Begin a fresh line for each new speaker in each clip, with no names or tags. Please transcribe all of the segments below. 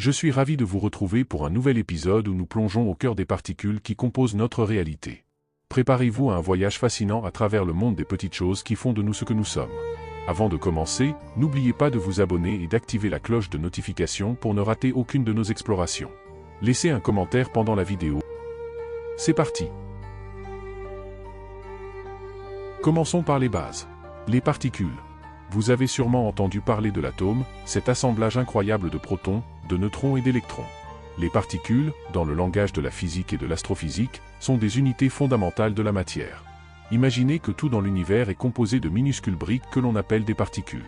Je suis ravi de vous retrouver pour un nouvel épisode où nous plongeons au cœur des particules qui composent notre réalité. Préparez-vous à un voyage fascinant à travers le monde des petites choses qui font de nous ce que nous sommes. Avant de commencer, n'oubliez pas de vous abonner et d'activer la cloche de notification pour ne rater aucune de nos explorations. Laissez un commentaire pendant la vidéo. C'est parti! Commençons par les bases. Les particules. Vous avez sûrement entendu parler de l'atome, cet assemblage incroyable de protons, de neutrons et d'électrons. Les particules, dans le langage de la physique et de l'astrophysique, sont des unités fondamentales de la matière. Imaginez que tout dans l'univers est composé de minuscules briques que l'on appelle des particules.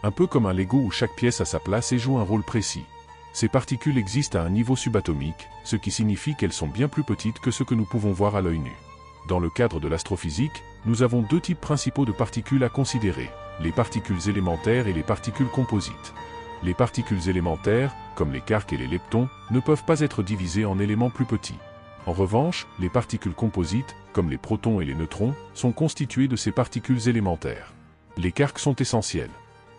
Un peu comme un Lego où chaque pièce a sa place et joue un rôle précis. Ces particules existent à un niveau subatomique, ce qui signifie qu'elles sont bien plus petites que ce que nous pouvons voir à l'œil nu. Dans le cadre de l'astrophysique, nous avons deux types principaux de particules à considérer, les particules élémentaires et les particules composites. Les particules élémentaires, comme les quarks et les leptons, ne peuvent pas être divisées en éléments plus petits. En revanche, les particules composites, comme les protons et les neutrons, sont constituées de ces particules élémentaires. Les quarks sont essentiels.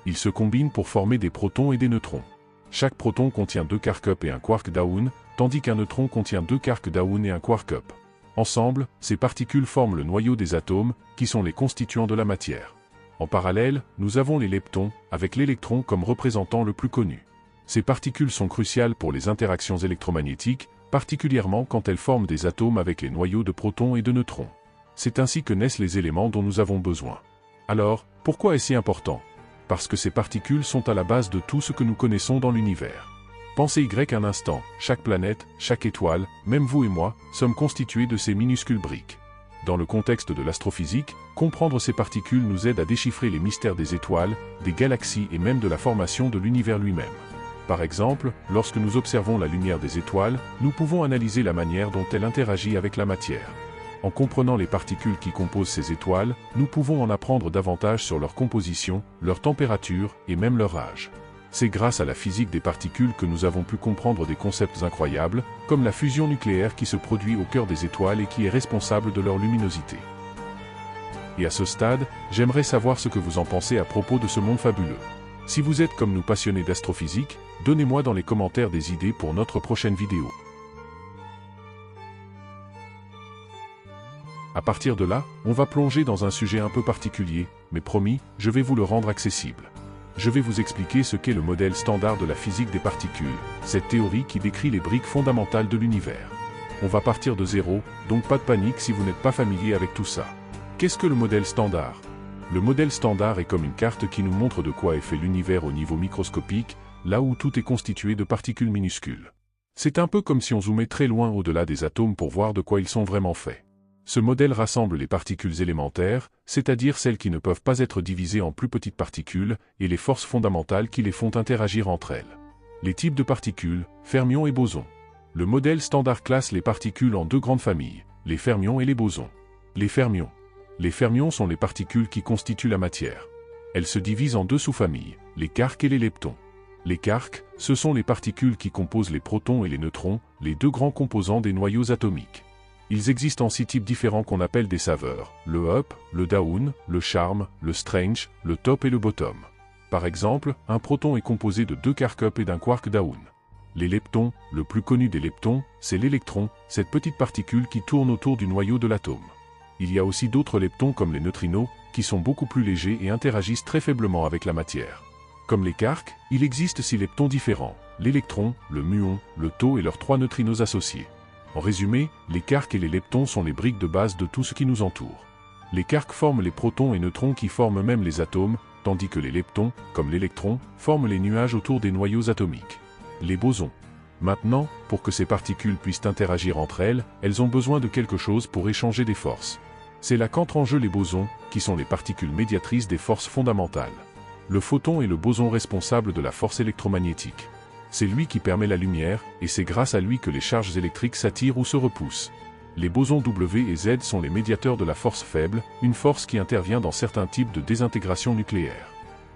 Ils se combinent pour former des protons et des neutrons. Chaque proton contient 2 quark-up et un quark-down, tandis qu'un neutron contient 2 quark-down et un quark-up. Ensemble, ces particules forment le noyau des atomes, qui sont les constituants de la matière. En parallèle, nous avons les leptons, avec l'électron comme représentant le plus connu. Ces particules sont cruciales pour les interactions électromagnétiques, particulièrement quand elles forment des atomes avec les noyaux de protons et de neutrons. C'est ainsi que naissent les éléments dont nous avons besoin. Alors, pourquoi est-ce si important? Parce que ces particules sont à la base de tout ce que nous connaissons dans l'univers. Pensez un instant, chaque planète, chaque étoile, même vous et moi, sommes constitués de ces minuscules briques. Dans le contexte de l'astrophysique, comprendre ces particules nous aide à déchiffrer les mystères des étoiles, des galaxies et même de la formation de l'univers lui-même. Par exemple, lorsque nous observons la lumière des étoiles, nous pouvons analyser la manière dont elle interagit avec la matière. En comprenant les particules qui composent ces étoiles, nous pouvons en apprendre davantage sur leur composition, leur température et même leur âge. C'est grâce à la physique des particules que nous avons pu comprendre des concepts incroyables, comme la fusion nucléaire qui se produit au cœur des étoiles et qui est responsable de leur luminosité. Et à ce stade, j'aimerais savoir ce que vous en pensez à propos de ce monde fabuleux. Si vous êtes comme nous passionnés d'astrophysique, donnez-moi dans les commentaires des idées pour notre prochaine vidéo. À partir de là, on va plonger dans un sujet un peu particulier, mais promis, je vais vous le rendre accessible. Je vais vous expliquer ce qu'est le modèle standard de la physique des particules, cette théorie qui décrit les briques fondamentales de l'univers. On va partir de zéro, donc pas de panique si vous n'êtes pas familier avec tout ça. Qu'est-ce que le modèle standard? Le modèle standard est comme une carte qui nous montre de quoi est fait l'univers au niveau microscopique, là où tout est constitué de particules minuscules. C'est un peu comme si on zoomait très loin au-delà des atomes pour voir de quoi ils sont vraiment faits. Ce modèle rassemble les particules élémentaires, c'est-à-dire celles qui ne peuvent pas être divisées en plus petites particules, et les forces fondamentales qui les font interagir entre elles. Les types de particules, fermions et bosons. Le modèle standard classe les particules en deux grandes familles, les fermions et les bosons. Les fermions. Les fermions sont les particules qui constituent la matière. Elles se divisent en deux sous-familles, les quarks et les leptons. Les quarks, ce sont les particules qui composent les protons et les neutrons, les deux grands composants des noyaux atomiques. Ils existent en 6 types différents qu'on appelle des saveurs, le up, le down, le charm, le strange, le top et le bottom. Par exemple, un proton est composé de 2 quark-up et d'un quark-down. Les leptons, le plus connu des leptons, c'est l'électron, cette petite particule qui tourne autour du noyau de l'atome. Il y a aussi d'autres leptons comme les neutrinos, qui sont beaucoup plus légers et interagissent très faiblement avec la matière. Comme les quarks, il existe 6 leptons différents, l'électron, le muon, le tau et leurs 3 neutrinos associés. En résumé, les quarks et les leptons sont les briques de base de tout ce qui nous entoure. Les quarks forment les protons et neutrons qui forment même les atomes, tandis que les leptons, comme l'électron, forment les nuages autour des noyaux atomiques. Les bosons. Maintenant, pour que ces particules puissent interagir entre elles, elles ont besoin de quelque chose pour échanger des forces. C'est là qu'entrent en jeu les bosons, qui sont les particules médiatrices des forces fondamentales. Le photon est le boson responsable de la force électromagnétique. C'est lui qui permet la lumière, et c'est grâce à lui que les charges électriques s'attirent ou se repoussent. Les bosons W et Z sont les médiateurs de la force faible, une force qui intervient dans certains types de désintégration nucléaire.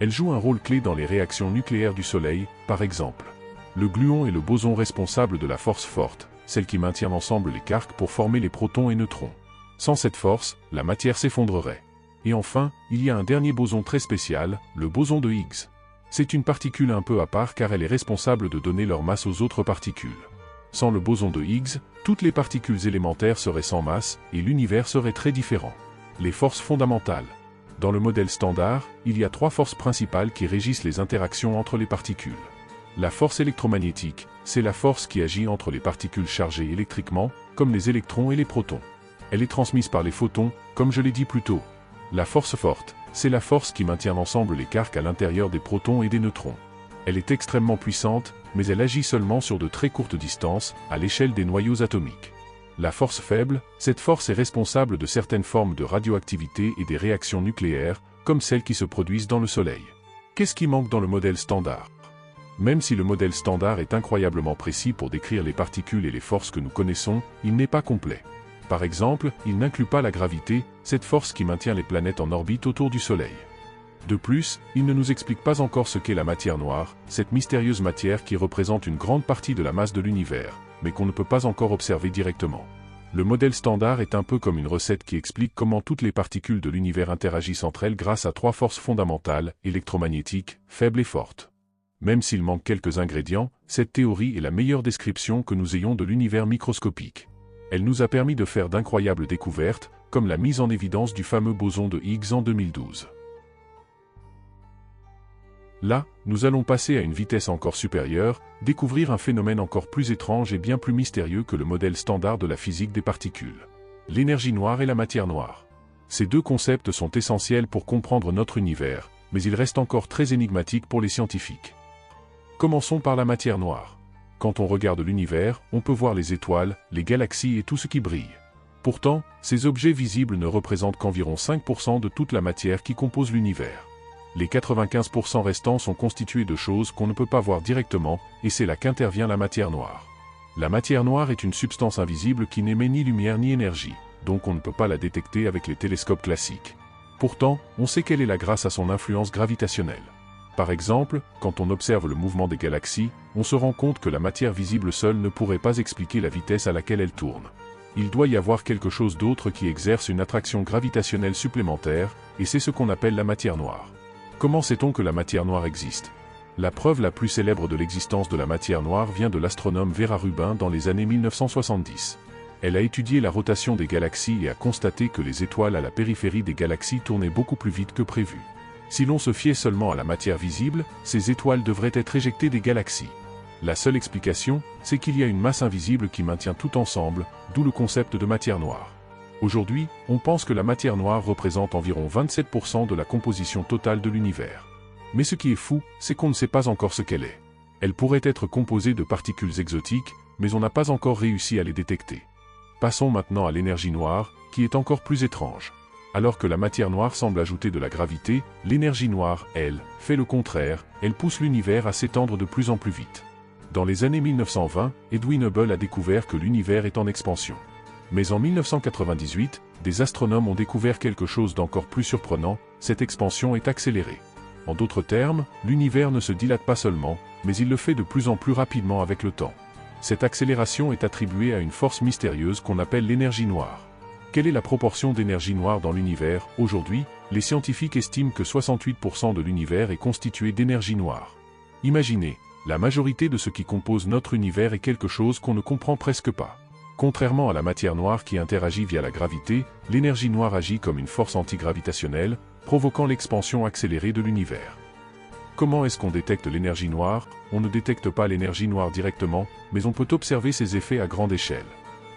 Elle joue un rôle clé dans les réactions nucléaires du Soleil, par exemple. Le gluon est le boson responsable de la force forte, celle qui maintient ensemble les quarks pour former les protons et neutrons. Sans cette force, la matière s'effondrerait. Et enfin, il y a un dernier boson très spécial, le boson de Higgs. C'est une particule un peu à part car elle est responsable de donner leur masse aux autres particules. Sans le boson de Higgs, toutes les particules élémentaires seraient sans masse et l'univers serait très différent. Les forces fondamentales. Dans le modèle standard, il y a 3 forces principales qui régissent les interactions entre les particules. La force électromagnétique, c'est la force qui agit entre les particules chargées électriquement, comme les électrons et les protons. Elle est transmise par les photons, comme je l'ai dit plus tôt. La force forte, c'est la force qui maintient ensemble les quarks à l'intérieur des protons et des neutrons. Elle est extrêmement puissante, mais elle agit seulement sur de très courtes distances, à l'échelle des noyaux atomiques. La force faible, cette force est responsable de certaines formes de radioactivité et des réactions nucléaires, comme celles qui se produisent dans le Soleil. Qu'est-ce qui manque dans le modèle standard? Même si le modèle standard est incroyablement précis pour décrire les particules et les forces que nous connaissons, il n'est pas complet. Par exemple, il n'inclut pas la gravité, cette force qui maintient les planètes en orbite autour du Soleil. De plus, il ne nous explique pas encore ce qu'est la matière noire, cette mystérieuse matière qui représente une grande partie de la masse de l'univers, mais qu'on ne peut pas encore observer directement. Le modèle standard est un peu comme une recette qui explique comment toutes les particules de l'univers interagissent entre elles grâce à 3 forces fondamentales, électromagnétiques, faibles et fortes. Même s'il manque quelques ingrédients, cette théorie est la meilleure description que nous ayons de l'univers microscopique. Elle nous a permis de faire d'incroyables découvertes, comme la mise en évidence du fameux boson de Higgs en 2012. Là, nous allons passer à une vitesse encore supérieure, découvrir un phénomène encore plus étrange et bien plus mystérieux que le modèle standard de la physique des particules. L'énergie noire et la matière noire. Ces 2 concepts sont essentiels pour comprendre notre univers, mais ils restent encore très énigmatiques pour les scientifiques. Commençons par la matière noire. Quand on regarde l'univers, on peut voir les étoiles, les galaxies et tout ce qui brille. Pourtant, ces objets visibles ne représentent qu'environ 5% de toute la matière qui compose l'univers. Les 95% restants sont constitués de choses qu'on ne peut pas voir directement, et c'est là qu'intervient la matière noire. La matière noire est une substance invisible qui n'émet ni lumière ni énergie, donc on ne peut pas la détecter avec les télescopes classiques. Pourtant, on sait qu'elle est là grâce à son influence gravitationnelle. Par exemple, quand on observe le mouvement des galaxies, on se rend compte que la matière visible seule ne pourrait pas expliquer la vitesse à laquelle elle tourne. Il doit y avoir quelque chose d'autre qui exerce une attraction gravitationnelle supplémentaire, et c'est ce qu'on appelle la matière noire. Comment sait-on que la matière noire existe? La preuve la plus célèbre de l'existence de la matière noire vient de l'astronome Vera Rubin dans les années 1970. Elle a étudié la rotation des galaxies et a constaté que les étoiles à la périphérie des galaxies tournaient beaucoup plus vite que prévu. Si l'on se fiait seulement à la matière visible, ces étoiles devraient être éjectées des galaxies. La seule explication, c'est qu'il y a une masse invisible qui maintient tout ensemble, d'où le concept de matière noire. Aujourd'hui, on pense que la matière noire représente environ 27% de la composition totale de l'univers. Mais ce qui est fou, c'est qu'on ne sait pas encore ce qu'elle est. Elle pourrait être composée de particules exotiques, mais on n'a pas encore réussi à les détecter. Passons maintenant à l'énergie noire, qui est encore plus étrange. Alors que la matière noire semble ajouter de la gravité, l'énergie noire, elle, fait le contraire, elle pousse l'univers à s'étendre de plus en plus vite. Dans les années 1920, Edwin Hubble a découvert que l'univers est en expansion. Mais en 1998, des astronomes ont découvert quelque chose d'encore plus surprenant, cette expansion est accélérée. En d'autres termes, l'univers ne se dilate pas seulement, mais il le fait de plus en plus rapidement avec le temps. Cette accélération est attribuée à une force mystérieuse qu'on appelle l'énergie noire. Quelle est la proportion d'énergie noire dans l'univers? Aujourd'hui, les scientifiques estiment que 68% de l'univers est constitué d'énergie noire. Imaginez, la majorité de ce qui compose notre univers est quelque chose qu'on ne comprend presque pas. Contrairement à la matière noire qui interagit via la gravité, l'énergie noire agit comme une force antigravitationnelle, provoquant l'expansion accélérée de l'univers. Comment est-ce qu'on détecte l'énergie noire? On ne détecte pas l'énergie noire directement, mais on peut observer ses effets à grande échelle.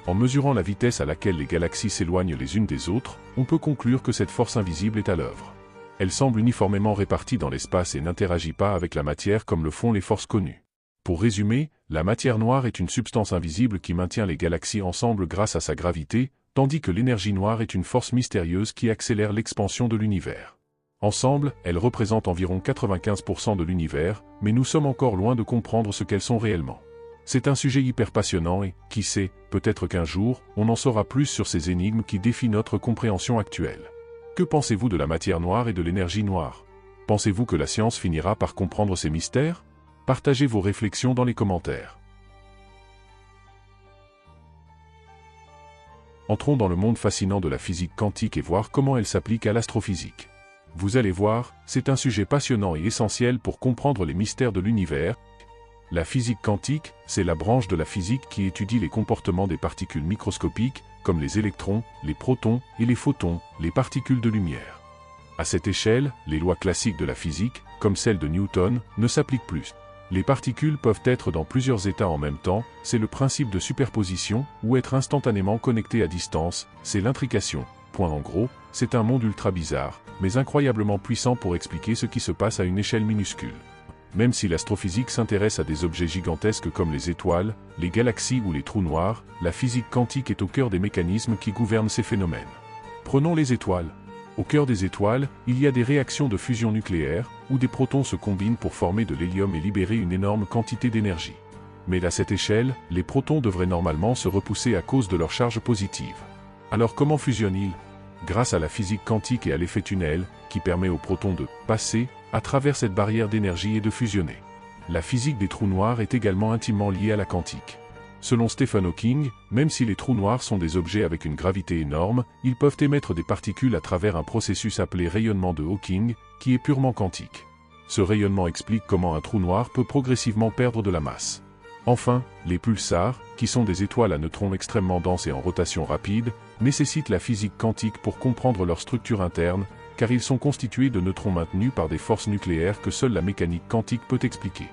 En mesurant la vitesse à laquelle les galaxies s'éloignent les unes des autres, on peut conclure que cette force invisible est à l'œuvre. Elle semble uniformément répartie dans l'espace et n'interagit pas avec la matière comme le font les forces connues. Pour résumer, la matière noire est une substance invisible qui maintient les galaxies ensemble grâce à sa gravité, tandis que l'énergie noire est une force mystérieuse qui accélère l'expansion de l'univers. Ensemble, elles représentent environ 95% de l'univers, mais nous sommes encore loin de comprendre ce qu'elles sont réellement. C'est un sujet hyper passionnant et, qui sait, peut-être qu'un jour, on en saura plus sur ces énigmes qui défient notre compréhension actuelle. Que pensez-vous de la matière noire et de l'énergie noire? Pensez-vous que la science finira par comprendre ces mystères? Partagez vos réflexions dans les commentaires. Entrons dans le monde fascinant de la physique quantique et voir comment elle s'applique à l'astrophysique. Vous allez voir, c'est un sujet passionnant et essentiel pour comprendre les mystères de l'univers. La physique quantique, c'est la branche de la physique qui étudie les comportements des particules microscopiques, comme les électrons, les protons et les photons, les particules de lumière. À cette échelle, les lois classiques de la physique, comme celles de Newton, ne s'appliquent plus. Les particules peuvent être dans plusieurs états en même temps, c'est le principe de superposition, ou être instantanément connectées à distance, c'est l'intrication. Point en gros, c'est un monde ultra bizarre, mais incroyablement puissant pour expliquer ce qui se passe à une échelle minuscule. Même si l'astrophysique s'intéresse à des objets gigantesques comme les étoiles, les galaxies ou les trous noirs, la physique quantique est au cœur des mécanismes qui gouvernent ces phénomènes. Prenons les étoiles. Au cœur des étoiles, il y a des réactions de fusion nucléaire, où des protons se combinent pour former de l'hélium et libérer une énorme quantité d'énergie. Mais à cette échelle, les protons devraient normalement se repousser à cause de leur charge positive. Alors comment fusionnent-ils? Grâce à la physique quantique et à l'effet tunnel, qui permet aux protons de passer à travers cette barrière d'énergie et de fusionner. La physique des trous noirs est également intimement liée à la quantique. Selon Stephen Hawking, même si les trous noirs sont des objets avec une gravité énorme, ils peuvent émettre des particules à travers un processus appelé rayonnement de Hawking, qui est purement quantique. Ce rayonnement explique comment un trou noir peut progressivement perdre de la masse. Enfin, les pulsars, qui sont des étoiles à neutrons extrêmement denses et en rotation rapide, nécessitent la physique quantique pour comprendre leur structure interne, car ils sont constitués de neutrons maintenus par des forces nucléaires que seule la mécanique quantique peut expliquer.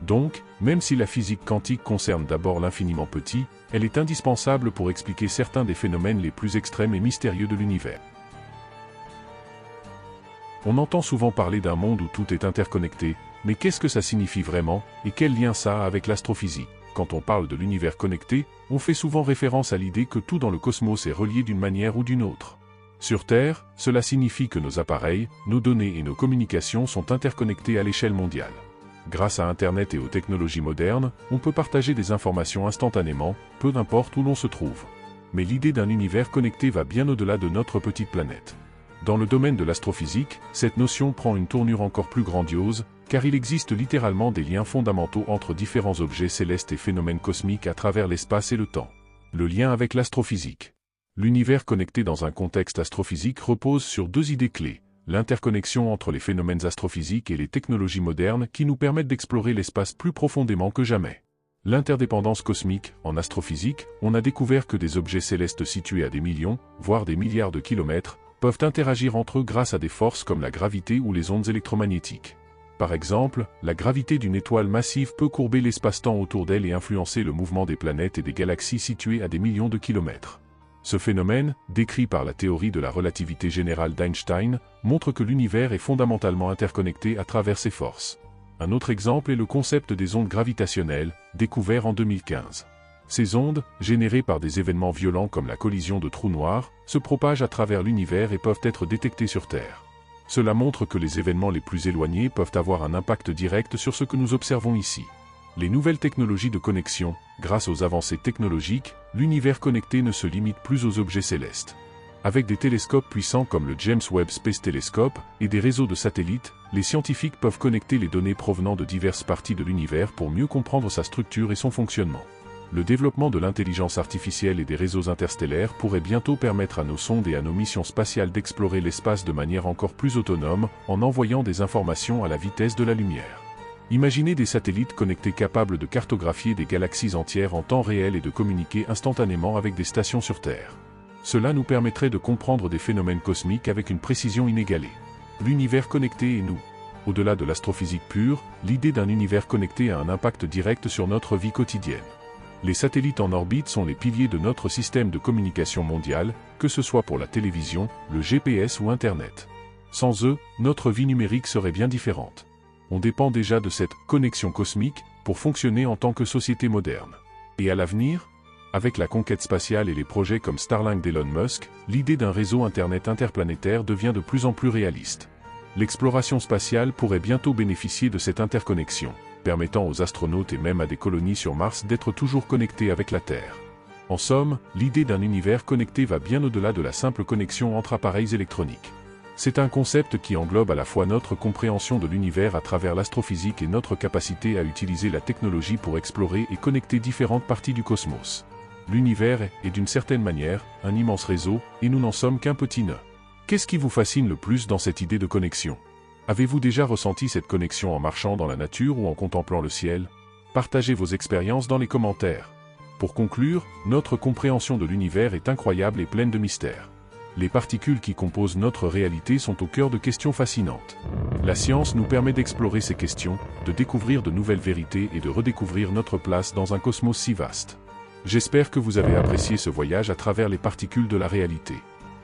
Donc, même si la physique quantique concerne d'abord l'infiniment petit, elle est indispensable pour expliquer certains des phénomènes les plus extrêmes et mystérieux de l'univers. On entend souvent parler d'un monde où tout est interconnecté, mais qu'est-ce que ça signifie vraiment, et quel lien ça a avec l'astrophysique? Quand on parle de l'univers connecté, on fait souvent référence à l'idée que tout dans le cosmos est relié d'une manière ou d'une autre. Sur Terre, cela signifie que nos appareils, nos données et nos communications sont interconnectés à l'échelle mondiale. Grâce à Internet et aux technologies modernes, on peut partager des informations instantanément, peu importe où l'on se trouve. Mais l'idée d'un univers connecté va bien au-delà de notre petite planète. Dans le domaine de l'astrophysique, cette notion prend une tournure encore plus grandiose, car il existe littéralement des liens fondamentaux entre différents objets célestes et phénomènes cosmiques à travers l'espace et le temps. Le lien avec l'astrophysique. L'univers connecté dans un contexte astrophysique repose sur deux idées clés, l'interconnexion entre les phénomènes astrophysiques et les technologies modernes qui nous permettent d'explorer l'espace plus profondément que jamais. L'interdépendance cosmique. En astrophysique, on a découvert que des objets célestes situés à des millions, voire des milliards de kilomètres, peuvent interagir entre eux grâce à des forces comme la gravité ou les ondes électromagnétiques. Par exemple, la gravité d'une étoile massive peut courber l'espace-temps autour d'elle et influencer le mouvement des planètes et des galaxies situées à des millions de kilomètres. Ce phénomène, décrit par la théorie de la relativité générale d'Einstein, montre que l'univers est fondamentalement interconnecté à travers ces forces. Un autre exemple est le concept des ondes gravitationnelles, découvert en 2015. Ces ondes, générées par des événements violents comme la collision de trous noirs, se propagent à travers l'univers et peuvent être détectées sur Terre. Cela montre que les événements les plus éloignés peuvent avoir un impact direct sur ce que nous observons ici. Les nouvelles technologies de connexion, grâce aux avancées technologiques, l'univers connecté ne se limite plus aux objets célestes. Avec des télescopes puissants comme le James Webb Space Telescope et des réseaux de satellites, les scientifiques peuvent connecter les données provenant de diverses parties de l'univers pour mieux comprendre sa structure et son fonctionnement. Le développement de l'intelligence artificielle et des réseaux interstellaires pourrait bientôt permettre à nos sondes et à nos missions spatiales d'explorer l'espace de manière encore plus autonome, en envoyant des informations à la vitesse de la lumière. Imaginez des satellites connectés capables de cartographier des galaxies entières en temps réel et de communiquer instantanément avec des stations sur Terre. Cela nous permettrait de comprendre des phénomènes cosmiques avec une précision inégalée. L'univers connecté et nous. Au-delà de l'astrophysique pure, l'idée d'un univers connecté a un impact direct sur notre vie quotidienne. Les satellites en orbite sont les piliers de notre système de communication mondiale, que ce soit pour la télévision, le GPS ou Internet. Sans eux, notre vie numérique serait bien différente. On dépend déjà de cette connexion cosmique pour fonctionner en tant que société moderne. Et à l'avenir, avec la conquête spatiale et les projets comme Starlink d'Elon Musk, l'idée d'un réseau Internet interplanétaire devient de plus en plus réaliste. L'exploration spatiale pourrait bientôt bénéficier de cette interconnexion, permettant aux astronautes et même à des colonies sur Mars d'être toujours connectés avec la Terre. En somme, l'idée d'un univers connecté va bien au-delà de la simple connexion entre appareils électroniques. C'est un concept qui englobe à la fois notre compréhension de l'univers à travers l'astrophysique et notre capacité à utiliser la technologie pour explorer et connecter différentes parties du cosmos. L'univers est, d'une certaine manière, un immense réseau, et nous n'en sommes qu'un petit nœud. Qu'est-ce qui vous fascine le plus dans cette idée de connexion? Avez-vous déjà ressenti cette connexion en marchant dans la nature ou en contemplant le ciel? Partagez vos expériences dans les commentaires. Pour conclure, notre compréhension de l'univers est incroyable et pleine de mystères. Les particules qui composent notre réalité sont au cœur de questions fascinantes. La science nous permet d'explorer ces questions, de découvrir de nouvelles vérités et de redécouvrir notre place dans un cosmos si vaste. J'espère que vous avez apprécié ce voyage à travers les particules de la réalité.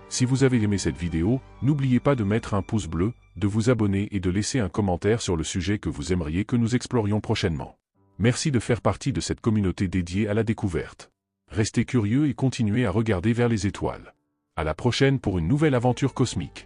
Si vous avez aimé cette vidéo, n'oubliez pas de mettre un pouce bleu, de vous abonner et de laisser un commentaire sur le sujet que vous aimeriez que nous explorions prochainement. Merci de faire partie de cette communauté dédiée à la découverte. Restez curieux et continuez à regarder vers les étoiles. À la prochaine pour une nouvelle aventure cosmique.